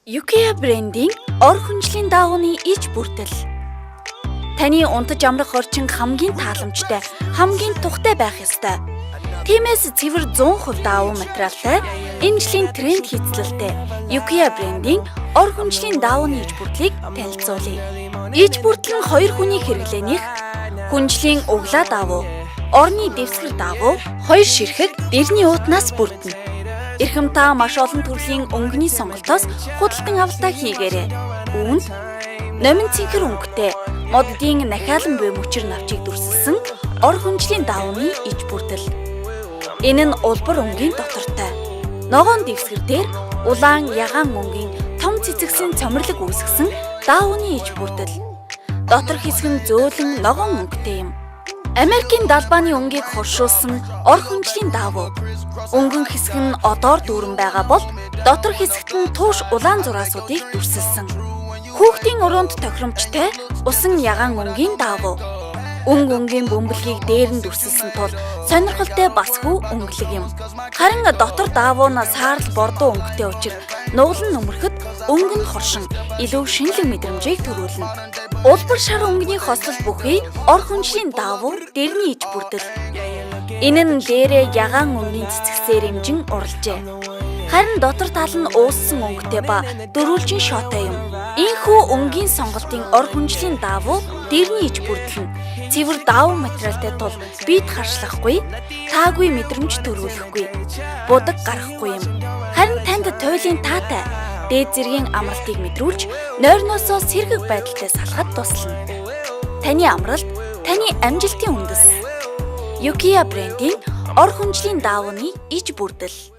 Yukiya брендийн ор хүнжлийн даавууны иж бүрдэл. Таны унтаж амрах орчин хамгийн тааламжтай, хамгийн тухтай байх ёстой. Тиймээс цэвэр 100% даавуу материалтай, энэ жилийн тренд хийцлэлтэй Yukiya брендийн ор хүнжлийн даавууны иж бүрдлийг танилцуулъя. Иж бүрдэл нь хоёр хүний хэрэглээнийх хүнжлийн углаа даавуу, орны дэвсгэр даавуу, хоёр ширхэг дэрний уутнаас бүрдэнэ. Эрхэм та маш олон төрлийн өнгөний сонголтоос худалдан авалтаа хийгээрэй. Үүнд номин цэнхэр өнгөтэй моддын нахиалан буй мөчр навчийг дүрсэлсэн ор хүнжлийн даавууны иж бүрдэл. Энэ нь улбар өнгийн дотортой. Ногоон дэвсгэр дээр улаан ягаан өнгийн том цэцэгсэн цомрлог үүсгэсэн даавууны иж бүрдэл. Дотор хэсэг нь зөөлөн ногоон өнгөтэй юм. Америкийн далбааны өнгийг хоршуулсан ор хүнжлийн даавуу. Өнгөн хэсэг нь одоор дүүрэн байгаа бол дотор хэсэгт нь тууш улаан зураасуудыг дүрсэлсэн. Хүүхдийн уруунд тохиромжтой усан ягаан өнгийн даавуу. Өнгийн бөмбөлгийг дээр нь дүрсэлсэн тул сонирхолтой басгүй өнгөлөг юм. Харин дотор даавуу нь саарл бордоо өнгөтэй учраас нуглан нөмөрөхөд өнгө нь хоршин илүү шинэлэг мэдрэмжийг төрүүлнэ. Улбар шар өнгөний хослол бүхий ор хүнжлийн даавуу дэрний иж бүрдэл. Энэ нь дээрээ ягаан өнгийн цэцэгсээр эмжин уралжээ. Харин дотор тал нь ууссан өнгөтэй ба дөрвөлжин шоотой юм. Ийхүү өнгийн сонголтын ор хүнжлийн даавуу дэрний иж бүрдэл нь цэвэр даавуу материалтай тул бид харшлахгүй, таагүй мэдрэмж төрүүлэхгүй, будаг гарахгүй юм. Харин танд туйлын таатай дээд зэргийн амралтыг мэдрүүлж, нойрноосоо сэргэг байдалтай салахад туслана. Таны амралт, таны амжилтын үндэс. Yukiya брендийн ор хүнжлийн даавууны иж бүрдэл.